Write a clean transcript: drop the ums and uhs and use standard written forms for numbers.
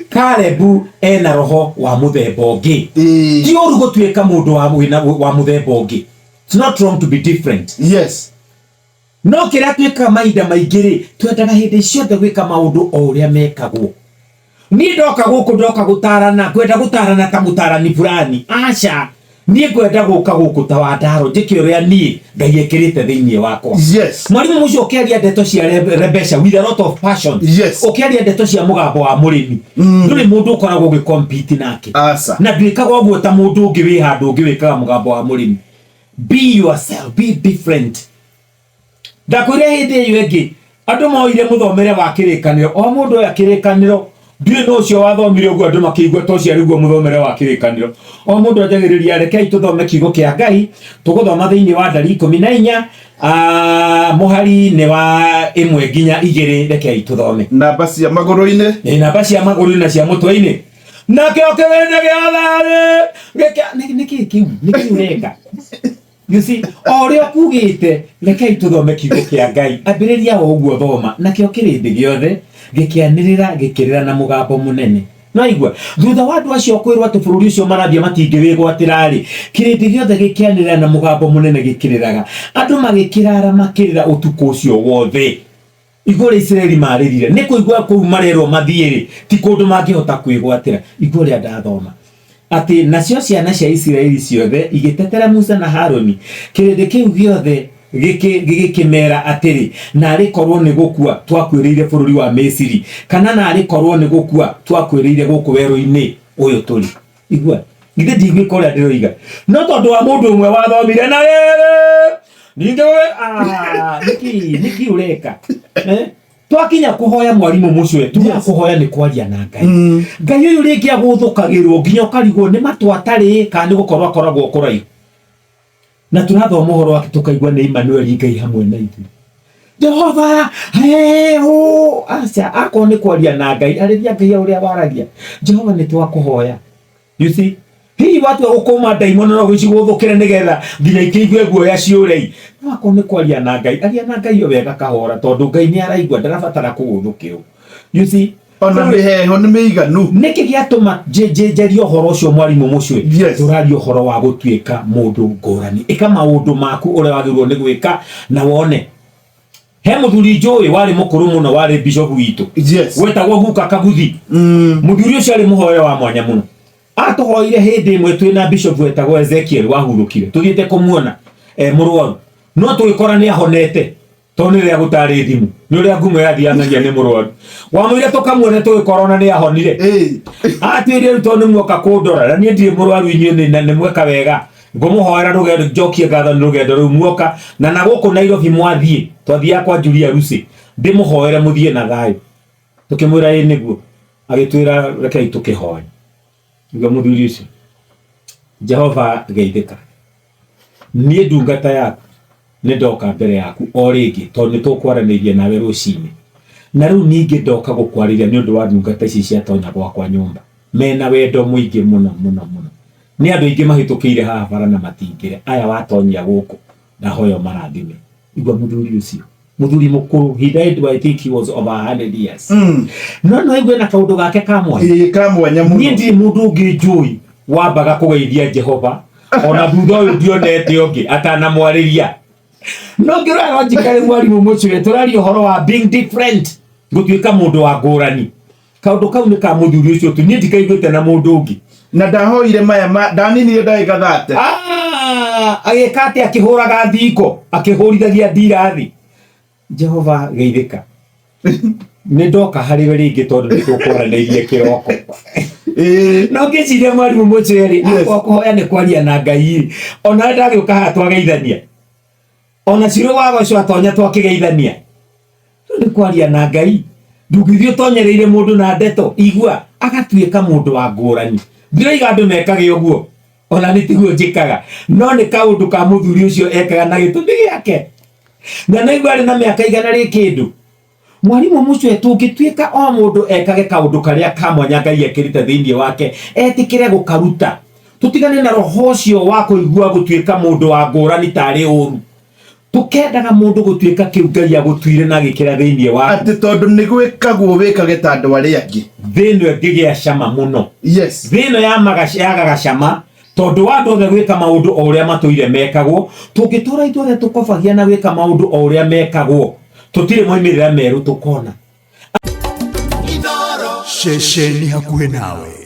Karebu ena roho wa muthemba ungi. Ti uru gutuika mundu wa muthemba ungi. It's not wrong to be different. Yes. No kira twika maida maigiri twendaga hindi ciothe gwika maundu o uria mekagwo. Ni ndoka guku ndoka gutarana kwenda gutarana ta mutarani fulani. Acha ni kwenda guka guku ta Wandaro njike uria ni Ngai ekirite thiini wakwa. Yes. Mwalimu mucio ukiaria ndeto cia rebesha with a lot of passion. Yes. Ukiaria ndeto cia mugambo wa murimi. Nduri mundu ukoragwo gicompete nake. Asa. Na ndwikaga uguo ta mundu ungi wi handu ungi wikaga mugambo wa murimi. Be yourself, be different. Ndakwire hindi iyo ingi andu moire muthomere wa kirikaniro o mundu ya kirikaniro ndiye no cio wathomire uguo andu makigwa to cia riguo muthomere wa kirikaniro o mundu ajagiriria rekei tuthome kiugo kia Ngai tuguthoma thiini wa Ndari 14 muhari ne wa 1 nginya 2 rekei tuthome namba cia maguru-ini namba cia maguru na cia mutwe-ini nake okirende giathari niki reka. You see, orio kugite rekei tuthome kiugo kia Ngai ambiriria o uguo thoma nakio kirindi giothe gikianirira gikirira na mugambo munene. No igwa thutha wa andu acio kwirwa ati bururi ucio marathia matingĩwĩgwatĩra rĩ kirindi giothe gikianirira na mugambo munene gikiriraga andu magikirara makirira utuku ucio wothe. Igore Israeli maririre ni kuigwa kuu marerwo mathiĩ ti kundu mangĩhota kwĩgwatĩra. Igore ndathoma ati nacio ciana cia Israeli ciothe igitetera Musa na Haroni kirindi kiu giothe gigikimera atiri na arikorwo ni gukua twakwiriire bururi wa Misiri kana na arikorwo ni gukua twakwiriire guku werũ-ini uyu turi. Igua githe ndigwika uria ndiroiga no tondu wa mundu umwe wathomire na ninge niki ureka twakinya kuhoya mwarimu mucio tuga kuhoya ni kwaria na Ngai. Ngai uyu ringi aguthukagirwo nginya ukarigwo ni matwa atari kana ni gukorwo akoragwo kuraihu na tunathoma uhoro wake tukaigwa ni Emmanuel Ngai hamwe na ithuĩ. Jehova acha ako ni kwaria na Ngai arithia Ngai uria waragia Jehova ni twakuhoya. You see hii watu ukoma daimono no gwiciguthukire nigetha nginya ikiigwe guoya ciurei no ako ni kwaria na Ngai aria na Ngai wega kahora tondu Ngai ni araigwa ndarabatara kuguthukirwo. You see ona miheho ni miiganu niki giatuma jejerio horo ucio mwarimu mucio turario horo wa gutuika mundu ngurani ika maundu maku uria wagirwo ni gwika na wone. He muthuri njui wari mukuru muno wari bishop witu wetagwo Guka Kaguthi. Muthuri ucio ari muhoyo wa mwanya muno atuhoire hindi imwe twina bishop wetagwo Ezekiel wahurukire tuthiite kumuona murwaru no twikora ni ahonete toni ria gutari thimu ni uria ngumo yathianagia ni murwaru wamwire tukamuone twikorona ni ahonire atwire ruto ni mwoka kundora na nie ndire murwaru inyuĩ ni mweka wega ngumuhoera rugendo njokie ngatho ni rugendo ru mwoka na guku Nairobi mwathie twathia kwa Julia Rusi ndimuhoere muthie na thayo tukimwira niguo agitwira rekei tukihoya. Ngo muthuri ucio Jehova geithika nie ndungata yaku ni ndoka mbere yaku o ringi tondu ni tukwaranirie nawe rucini na riu ningi ndoka gukwariria ni undu wa ndungata ici cia tonya gwakwa nyumba mena wendo muingi muno ni andu aingi mahitukire haha bara na matingire aya watonyia guku na hoyo marathime. Igwa muthuri ucio muthuri mukuru he died I think he was over 100 years. No igwe na kaundu gake kamwanya muno ni ndi mundu ungi njui wambaga kugeithia Jehova ona thutha uyu ndionete ungi atana mwariria no ngira logically mwarimu mucio turario horo wa being different gutuika mundu wa ngurani kaundu kau ni ka muthuri ucio tu ni ndikaiguite na mundu ungi na ndahoire maya ndaninire ndagika thate agikate akihuraga thiko akihurithagia ndirathi. Jehova geithika ni ndoka hariwe ringi tondu ni tukwaranirie kiroko no ngiciria mwarimu mucio ri akuhoya ni kwaria na Ngai ona ndagiuka ha twageithania ona ciro wago cio atonya twakigeithania ni kwaria na Ngai ndungithio tonyereire mundu na ndeto igua agatuika mundu wa ngurani ndiroiga andu mekage uguo ona ni tiguo njikaga no ni kaundu ka muthuri ucio ekaga na gitumi giake na naigua ari na miaka igana ri kindu mwarimu mucio tungituika o mundu ekage kaundu karia kamwanya Ngai ekirite thiini wake etikire gukaruta tutigane na roho ucio wa kuigua gutuika mundu wa ngurani tari uru tukendaga mundu gutuika kiu Ngai agutwire na gikira thiini wa ati tondu ni gwikagwo wikage ta andu aria angi thino ngigia cama muno. Yes, thino ya magaciaga cama tondu wandu othe gwika maundu o uria matuire mekagwo. Tungitura ithuothe tukobagia na gwika maundu o uria mekagwo, tutire moimirira meru tukona. Inooro, shesheni hakuhe nawe.